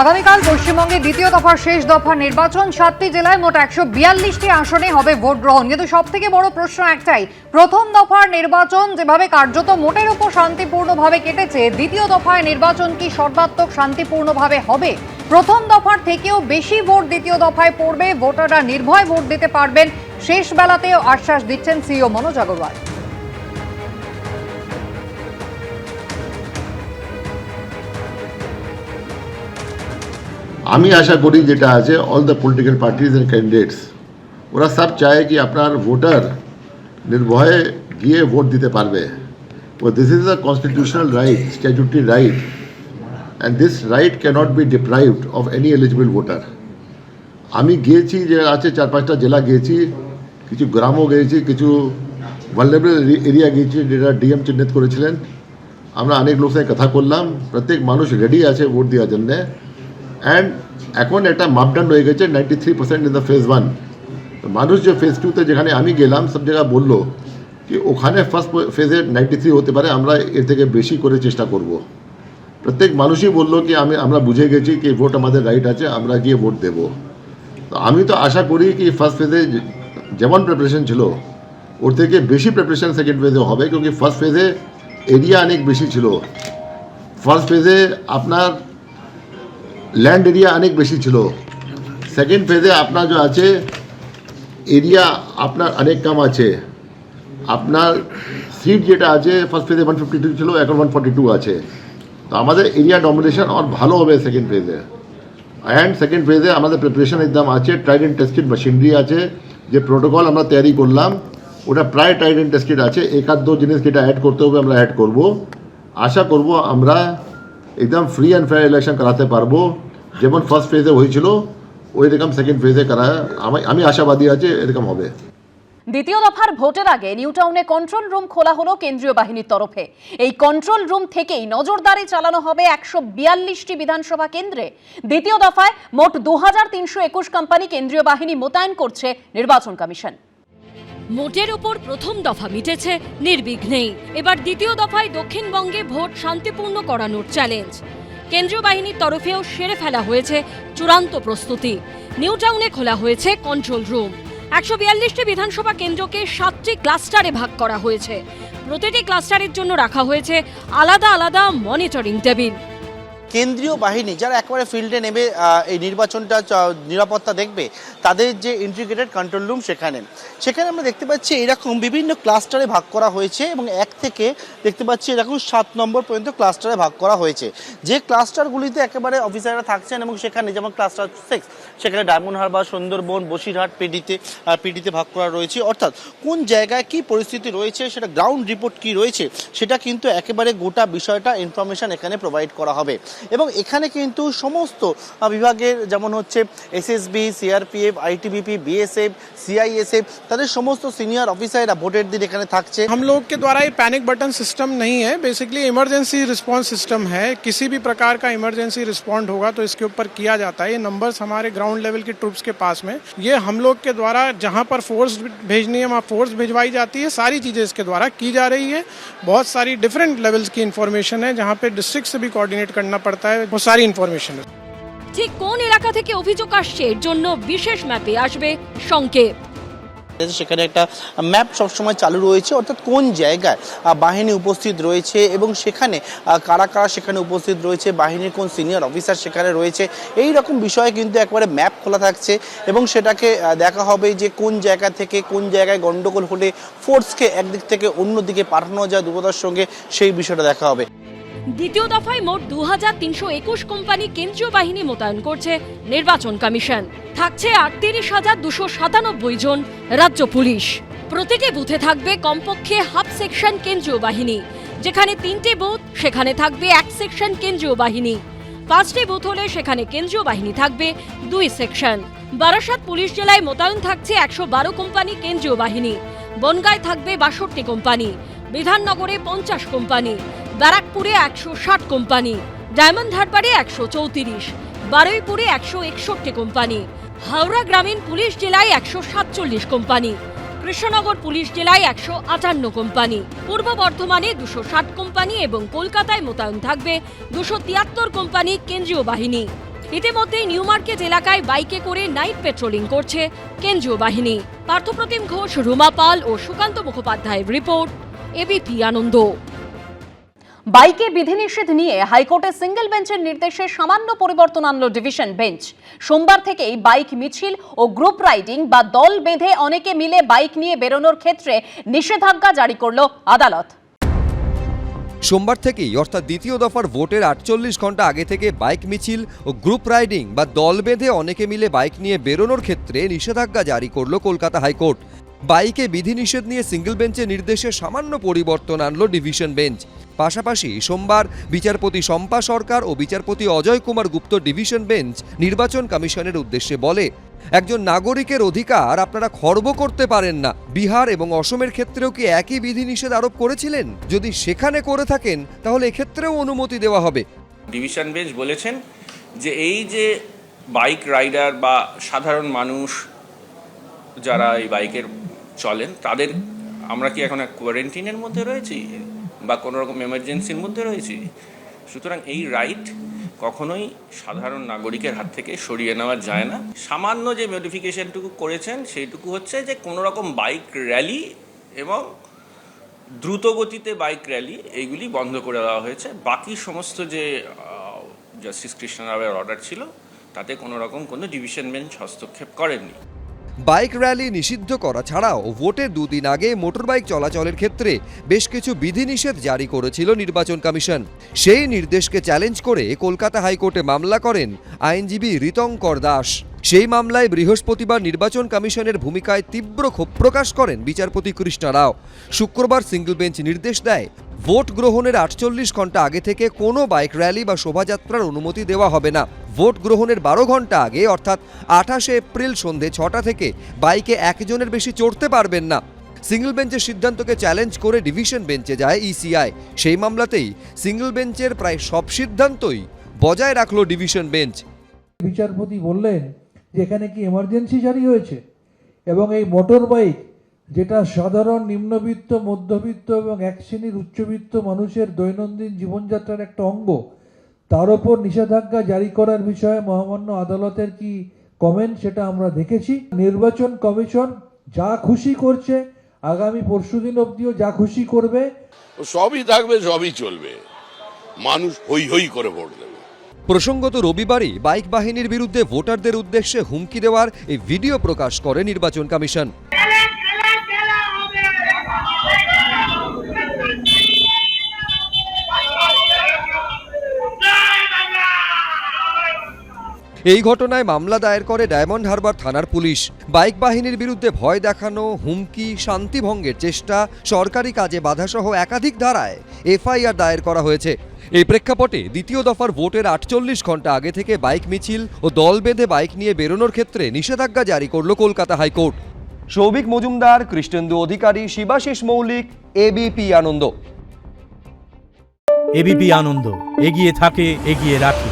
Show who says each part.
Speaker 1: আগামীকাল পশ্চিমবঙ্গে দ্বিতীয় দফার শেষ দফার নির্বাচন। 7টি জেলায় মোট 142টি আসনে হবে ভোট গ্রহণ। কিন্তু সব থেকে বড় প্রশ্ন একটাই, প্রথম দফার নির্বাচন যেভাবে কার্যত মোটের উপর শান্তিপূর্ণভাবে কেটেছে, দ্বিতীয় দফায় নির্বাচন কি সর্বাত্মক শান্তিপূর্ণভাবে হবে? প্রথম দফার থেকেও বেশি ভোট দ্বিতীয় দফায় পড়বে, ভোটাররা নির্ভয় ভোট দিতে পারবেন, শেষ বেলাতেও আশ্বাস দিচ্ছেন সিইও মনোজ আগরওয়াল।
Speaker 2: আমি আশা করি যেটা আছে all the political parties and candidates ওরা সব চায় কি আপনার ভোটার নির্ভয়ে গিয়ে ভোট দিতে পারবে। This is a constitutional right, statutory right, and this right cannot be deprived of any eligible voter. আমি গিয়েছি যে আছে 4-5টা জেলা গিয়েছি, কিছু গ্রামও গিয়েছি, কিছু ভালনারেবল এরিয়া গিয়েছি যেটা ডিএম চিহ্নিত করেছিলেন। আমরা অনেক লোক সাথে কথা করলাম, প্রত্যেক মানুষ রেডি আছে ভোট দেওয়ার জন্যে। অ্যান্ড এখন একটা মাপদণ্ড হয়ে গেছে 93% ইন দ্য ফেজ 1। তো মানুষ যে ফেজ 2তে যেখানে আমি গেলাম সব জায়গায় বললো কি ওখানে ফার্স্ট ফেজে 93 হতে পারে, আমরা এর থেকে বেশি করে চেষ্টা করব। প্রত্যেক মানুষই বললো কি আমরা বুঝে গেছি কি ভোট আমাদের রাইট আছে, আমরা গিয়ে ভোট দেব। তো আমি তো আশা করি কি ফার্স্ট ফেজে যেমন প্রিপারেশন ছিল ওর থেকে বেশি প্রিপারেশন সেকেন্ড ফেজে হবে, क्योंकि ফার্স্ট ফেজে এরিয়া অনেক বেশি ছিল। ফার্স্ট ফেজে আপনার ল্যান্ড এরিয়া অনেক বেশি ছিল। সেকেন্ড ফেজে আপনার যে আছে এরিয়া আপনার অনেক কম আছে। আপনার সিট যেটা আছে ফার্স্ট ফেজে 152 ছিল, এখন 142 আছে। তো আমাদের এরিয়া ডমিনেশন আর ভালো হবে সেকেন্ড ফেজে। অ্যান্ড সেকেন্ড ফেজে আমাদের প্রিপারেশন একদম আছে, ট্রাইড অ্যান্ড টেস্টেড মেশিনারি আছে, যে প্রোটোকল আমরা তৈরি করলাম ওটা প্রায় ট্রাইড অ্যান্ড টেস্টেড আছে। এক আধ দো জিনিস যেটা অ্যাড করতে হবে আমরা অ্যাড করব। আশা করব আমরা একদম ফ্রি অ্যান্ড ফেয়ার ইলেকশন করাতে পারবো, যেমন ফার্স্ট ফেজে হয়েছিল ওই রকম সেকেন্ড ফেজে করা। আমি আশাবাদী আছে এরকম হবে।
Speaker 3: দ্বিতীয় দফার ভোটের আগে নিউ টাউনে কন্ট্রোল রুম খোলা হলো কেন্দ্রীয় বাহিনীর তরফে। এই কন্ট্রোল রুম থেকেই নজরদারি চালানো হবে 142টি বিধানসভা কেন্দ্রে। দ্বিতীয় দফায় মোট 2321 কোম্পানি কেন্দ্রীয় বাহিনী মোতায়েন করছে নির্বাচন কমিশন।
Speaker 4: মোটের ওপর প্রথম দফা মিটেছে নির্বিঘ্নেই। এবার দ্বিতীয় দফায় দক্ষিণবঙ্গে ভোট শান্তিপূর্ণ করানোর চ্যালেঞ্জ। কেন্দ্রীয় বাহিনীর তরফেও সেরে ফেলা হয়েছে চূড়ান্ত প্রস্তুতি। নিউ টাউনে খোলা হয়েছে কন্ট্রোল রুম। 142টি বিধানসভা কেন্দ্রকে 7টি ক্লাস্টারে ভাগ করা হয়েছে। প্রতিটি ক্লাস্টারের জন্য রাখা হয়েছে আলাদা আলাদা মনিটরিং টেবিল।
Speaker 5: কেন্দ্রীয় বাহিনী যারা একেবারে ফিল্ডে নেমে এই নির্বাচনটা নিরাপত্তা দেখবে, তাদের যে ইন্টিগ্রেটেড কন্ট্রোল রুম সেখানে আমরা দেখতে পাচ্ছি এরকম বিভিন্ন ক্লাস্টারে ভাগ করা হয়েছে, এবং 1 থেকে দেখতে পাচ্ছি এরকম 7 নম্বর পর্যন্ত ক্লাস্টারে ভাগ করা হয়েছে। যে ক্লাস্টারগুলিতে একেবারে অফিসাররা থাকছেন, এবং সেখানে যেমন ক্লাস্টার 6 সেখানে ডায়মন্ড হারবার, সুন্দরবন, বসিরহাট, পিডিতে ভাগ করা রয়েছে। অর্থাৎ কোন জায়গায় কি পরিস্থিতি রয়েছে, সেটা গ্রাউন্ড রিপোর্ট কি রয়েছে সেটা কিন্তু একেবারে গোটা বিষয়টা ইনফরমেশন এখানে প্রোভাইড করা হবে। এবং এখানে কিন্তু সমস্ত বিভাগের যেমন হচ্ছে SSB, CRPF, ITBP, BSF, CISF, তাদের সমস্ত সিনিয়র অফিসাররা ভোটের দিন এখানে থাকছে।
Speaker 6: हम लोग के द्वारा ये पैनिक बटन सिस्टम नहीं है, बेसिकली इमरजेंसी रिस्पांस सिस्टम है। किसी भी प्रकार का इमरजेंसी रिस्पॉन्ड होगा तो इसके ऊपर किया जाता है। ये नंबर्स हमारे ग्राउंड लेवल की ट्रूप्स के पास में, ये हम लोग के द्वारा जहां पर फोर्स भेजनी है वहाँ फोर्स भिजवाई जाती है। सारी चीज़ें इसके द्वारा की जा रही है। बहुत सारी डिफरेंट लेवल्स की इन्फॉर्मेशन है, जहाँ पे डिस्ट्रिक्ट से भी कोऑर्डिनेट करना पड़ता है। वो सारी इन्फॉर्मेशन है।
Speaker 4: ঠিক কোন এলাকা থেকে অভিযোগ আসছে এর জন্য বিশেষ ম্যাপে আসবে সংকেত।
Speaker 5: সেখানে একটা ম্যাপ সবসময় চালু রয়েছে, অর্থাৎ কোন জায়গায় বাহিনী উপস্থিত রয়েছে এবং সেখানে কারা কারা সেখানে উপস্থিত রয়েছে, বাহিনীর কোন সিনিয়র অফিসার সেখানে রয়েছে, এই রকম বিষয়ে কিন্তু একবারে ম্যাপ খোলা থাকছে। এবং সেটাকে দেখা হবে যে কোন জায়গা থেকে কোন জায়গায় গন্ডগোল হলে ফোর্সকে একদিক থেকে অন্য দিকে পাঠানো যায় দ্রুততার সঙ্গে, সেই বিষয়টা দেখা হবে।
Speaker 4: দ্বিতীয় দফায় মোট 2321 কোম্পানি কেন্দ্রীয় বাহিনী মোতায়েন করছে নির্বাচন কমিশন। থাকছে 38,297 জন রাজ্য পুলিশ। প্রতিটি বুথে থাকবে কমপক্ষে হাফ সেকশন কেন্দ্রীয় বাহিনী। যেখানে 3টে বুথ সেখানে থাকবে 1 সেকশন কেন্দ্রীয় বাহিনী। 5টি বুথ হলে সেখানে কেন্দ্রীয় বাহিনী থাকবে 2 সেকশন। বারাসাত পুলিশ জেলায় মোতায়েন থাকছে 112 কোম্পানি কেন্দ্রীয় বাহিনী। বনগাঁয় থাকবে 62 কোম্পানি, বিধাননগরে 50 কোম্পানি, ব্যারাকপুরে 160 কোম্পানি, ডায়মন্ড হারবারে 134, বারুইপুরে 161 কোম্পানি, হাওড়া গ্রামীণ পুলিশ জেলায় 147 কোম্পানি, কৃষ্ণনগর পুলিশ জেলায় 158 কোম্পানি, পূর্ব বর্ধমানে 260 কোম্পানি এবং কলকাতায় মোতায়েন থাকবে 273 কোম্পানি কেন্দ্রীয় বাহিনী। ইতিমধ্যেই নিউ মার্কেট এলাকায় বাইকে করে নাইট পেট্রোলিং করছে কেন্দ্রীয় বাহিনী। পার্থপ্রতিম ঘোষ, রুমা পাল ও সুকান্ত মুখোপাধ্যায়ের রিপোর্ট, এবিপি আনন্দ।
Speaker 3: বাইকে বিধিনিষেধ নিয়ে হাইকোর্টে সিঙ্গেল বেঞ্চের নির্দেশে সামান্য পরিবর্তন আনলো ডিভিশন বেঞ্চ। সোমবার থেকেই বাইক মিছিল ও গ্রুপ রাইডিং বা দল বেঁধে অনেকে মিলে বাইক নিয়ে বেরোনোর ক্ষেত্রে নিষেধাজ্ঞা জারি করল আদালত।
Speaker 7: সোমবার থেকেই অর্থাৎ দ্বিতীয় দফার ভোটের 48 ঘন্টা আগে থেকে বাইক মিছিল ও গ্রুপ রাইডিং বা দল বেঁধে অনেকে মিলে বাইক নিয়ে বেরোনোর ক্ষেত্রে নিষেধাজ্ঞা জারি করল কলকাতা হাইকোর্ট। বাইকে বিধিনিষেধ নিয়ে সিঙ্গেল বেঞ্চের নির্দেশে সামান্য পরিবর্তন আনলো ডিভিশন বেঞ্চ। পাশাপাশি সোমবার বিচারপতি শম্পা সরকার ও বিচারপতি অজয় কুমার গুপ্ত ডিভিশন বেঞ্চ নির্বাচন কমিশনের উদ্দেশ্যে বলে, একজন নাগরিকের অধিকার আপনারা খর্ব করতে পারেন না। বিহার এবং অসমের ক্ষেত্রেও কি একই বিধিনিষেধ আরোপ করেছিলেন? যদি সেখানে করে থাকেন তাহলে এক্ষেত্রেও অনুমতি দেওয়া হবে।
Speaker 8: ডিভিশন বেঞ্চ বলেছেন যে এই যে বাইক রাইডার বা সাধারণ মানুষ যারা এই বাইকের চলেন, তাদের আমরা কি এখন কোয়ারেন্টিনের মধ্যে রয়েছি বা কোনো রকম এমার্জেন্সির মধ্যে রয়েছি? সুতরাং এই রাইট কখনোই সাধারণ নাগরিকের হাত থেকে সরিয়ে নেওয়া যায় না। সামান্য যে মডিফিকেশনটুকু করেছেন সেইটুকু হচ্ছে যে কোনো রকম বাইক র্যালি এবং দ্রুত গতিতে বাইক র্যালি এইগুলি বন্ধ করে দেওয়া হয়েছে। বাকি সমস্ত যে জাস্টিস কৃষ্ণ রাওয়ের অর্ডার ছিল তাতে কোনো রকম কোনো ডিভিশন বেঞ্চ হস্তক্ষেপ করেননি।
Speaker 7: বাইক র্যালি নিষিদ্ধ করা ছাড়াও ভোটের দুদিন আগে মোটরবাইক চলাচলের ক্ষেত্রে বেশ কিছু বিধিনিষেধ জারি করেছিল নির্বাচন কমিশন। সেই নির্দেশকে চ্যালেঞ্জ করে কলকাতা হাইকোর্টে মামলা করেন আইনজীবী ঋতঙ্কর দাস। সেই মামলায় বৃহস্পতিবার নির্বাচন কমিশনের ভূমিকায় তীব্র ক্ষোভ প্রকাশ করেন বিচারপতি কৃষ্ণ রাও। শুক্রবার সিঙ্গেল বেঞ্চ নির্দেশ দেয়, ভোট গ্রহণের 48 ঘন্টা আগে থেকে কোনো বাইক র্যালি বা শোভাযাত্রার অনুমতি দেওয়া হবে না। ভোট গ্রহণের 12 ঘন্টা আগে অর্থাৎ 28 এপ্রিল সন্ধে 6টা থেকে বাইকে একজনের বেশি চড়তে পারবেন না। সিঙ্গেল বেঞ্চের সিদ্ধান্তকে চ্যালেঞ্জ করে ডিভিশন বেঞ্চে যায় ইসিআই। সেই মামলাতেই সিঙ্গেল বেঞ্চের প্রায় সব সিদ্ধান্তই বজায় রাখল ডিভিশন বেঞ্চ।
Speaker 9: বিচারপতি বললেন যে এখানে কি এমার্জেন্সি জারি হয়েছে এবং এই মোটর বাইক যেটা সাধারণ নিম্নবিত্ত, মধ্যবিত্ত এবং এক শ্রেণীর উচ্চবিত্ত মানুষের দৈনন্দিন জীবনযাত্রার একটা অঙ্গ, তার ওপর নিষেধাজ্ঞা জারি করার বিষয়ে মহামান্য আদালতের কি কমেন্ট সেটা আমরা দেখেছি। নির্বাচন কমিশন যা খুশি করছে, আগামী পরশুদিন অবধিও যা খুশি করবে,
Speaker 10: সবই থাকবে, সবই চলবে, মানুষ হই হই করে ভোট দেবে।
Speaker 7: প্রসঙ্গত রবিবারই বাইক বাহিনীর বিরুদ্ধে ভোটারদের উদ্দেশ্যে হুমকি দেওয়ার এই ভিডিও প্রকাশ করে নির্বাচন কমিশন। এই ঘটনায় মামলা দায়ের করে ডায়মন্ড হারবার থানার পুলিশ। বাইক বাহিনীর বিরুদ্ধে ভয় দেখানো, হুমকি, শান্তিভঙ্গের চেষ্টা, সরকারি কাজে বাধাসহ একাধিক ধারায় এফআইআর দায়ের করা হয়েছে। এই প্রেক্ষাপটে দ্বিতীয় দফার ভোটের 48 ঘন্টা আগে থেকে বাইক মিছিল ও দল বেঁধে বাইক নিয়ে বেরোনোর ক্ষেত্রে নিষেধাজ্ঞা জারি করল কলকাতা হাইকোর্ট। সৌভিক মজুমদার, কৃষ্ণেন্দু অধিকারী, শিবাশিস মৌলিক, এবিপি আনন্দ।
Speaker 11: এবিপি আনন্দ, এগিয়ে থাকে, এগিয়ে রাখে।